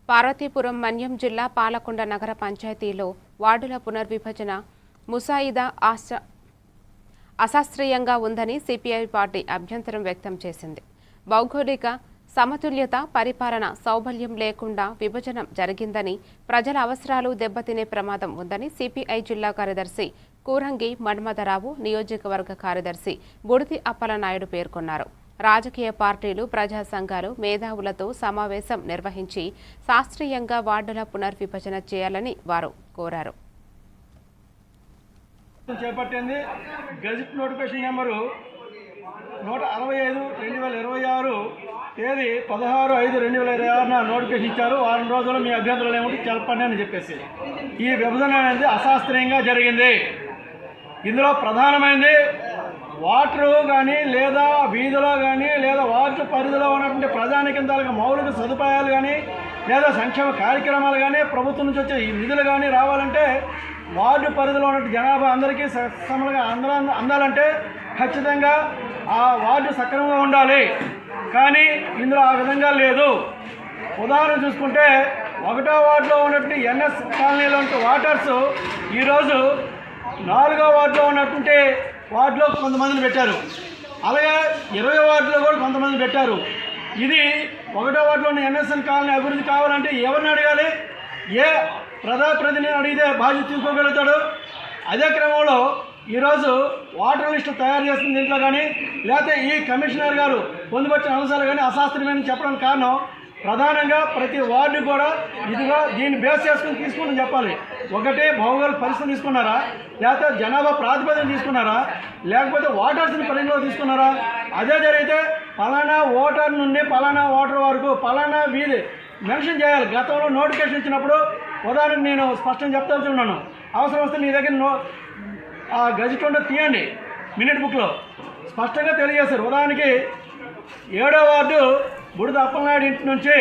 పార్వతీపురం మన్యం జిల్లా పాలకొండ నగర పంచాయతీలో వార్డుల పునర్విభజన ముసాయిదా అశాస్త్రీయంగా ఉందని సిపిఐ పార్టీ అభ్యంతరం వ్యక్తం చేసింది. భౌగోళిక సమతుల్యత, పరిపాలన సౌబల్యం లేకుండా విభజన జరిగిందని, ప్రజల అవసరాలు దెబ్బతినే ప్రమాదం ఉందని సిపిఐ జిల్లా కార్యదర్శి కూరంగి మన్మథరావు, నియోజకవర్గ కార్యదర్శి బుడితి అప్పలనాయుడు పేర్కొన్నారు. రాజకీయ పార్టీలు, ప్రజా సంఘాలు, మేధావులతో సమావేశం నిర్వహించి శాస్త్రీయంగా వార్డుల పునర్విభజన చేయాలని వారు కోరారు. చేపట్టింది గెజిట్ నోటిఫికేషన్ నెంబరు 165/2026 తేదీ 16/5/2026 నోటిఫికేషన్ ఇచ్చారు. వారం రోజుల్లో మీ అభ్యంతరాలు ఏమిటి చెప్పండి అని చెప్పేసి. ఈ విభజన అనేది అశాస్త్రీయంగా జరిగింది. ఇందులో ప్రధానమైనది వాటరు కానీ లేదా వీధిలో కానీ లేదా వార్డు పరిధిలో ఉన్నటువంటి ప్రజానికం తాలూకు మౌలిక సదుపాయాలు కానీ లేదా సంక్షేమ కార్యక్రమాలు కానీ ప్రభుత్వం నుంచి వచ్చే ఈ నిధులు కానీ రావాలంటే వార్డు పరిధిలో ఉన్నటువంటి జనాభా అందరికీ సమానంగా అందాలంటే ఖచ్చితంగా ఆ వార్డు సక్రమంగా ఉండాలి. కానీ ఇందులో ఆ విధంగా లేదు. ఉదాహరణ చూసుకుంటే 1వ వార్డులో ఉన్నటువంటి ఎన్ఎస్ కాలనీలో ఉన్న వాటర్స్ ఈరోజు 4వ వార్డులో ఉన్నటువంటి వార్డులో కొంతమందిని పెట్టారు. అలాగే 20వ వార్డులో కూడా కొంతమందిని పెట్టారు. ఇది 1వ వార్డులోని ఎన్ఎస్ఎన్ కాలనీ అభివృద్ధి కావాలంటే ఎవరిని అడగాలి? ఏ ప్రజాప్రతినిధిని అడిగితే బాధ్యత తీసుకోగలుగుతాడు? అదే క్రమంలో ఈరోజు వాటర్ లిస్టు తయారు చేస్తున్న దీంట్లో కానీ లేకపోతే ఈ కమిషనర్ గారు పొందుపరిచిన అంశాలు కానీ అశాస్త్రీయమని చెప్పడానికి కారణం ప్రధానంగా ప్రతి వార్డు కూడా ఇదిగా దీన్ని బేస్ చేసుకుని తీసుకుని చెప్పాలి. ఒకటి భౌగోళిక పరిస్థితి తీసుకున్నారా, లేకపోతే జనాభా ప్రాతిపదికన తీసుకున్నారా, లేకపోతే వాటర్స్ని పరిగణలో తీసుకున్నారా? అదే జరిగితే పలానా ఓటర్ నుండి పలానా ఓటర్ వరకు పలానా వీధి మెన్షన్ చేయాలి. గతంలో నోటిఫికేషన్ ఇచ్చినప్పుడు ఉదాహరణకు నేను స్పష్టంగా చెప్తాను. అవసరం వస్తే నీ దగ్గర ఆ గజెట్ ఉంటే తీయండి, మినిట్ బుక్లో స్పష్టంగా తెలియజేశారు. ఉదాహరణకి 7వ వార్డు బుడితి అప్పలనాయుడు ఇంటి నుంచి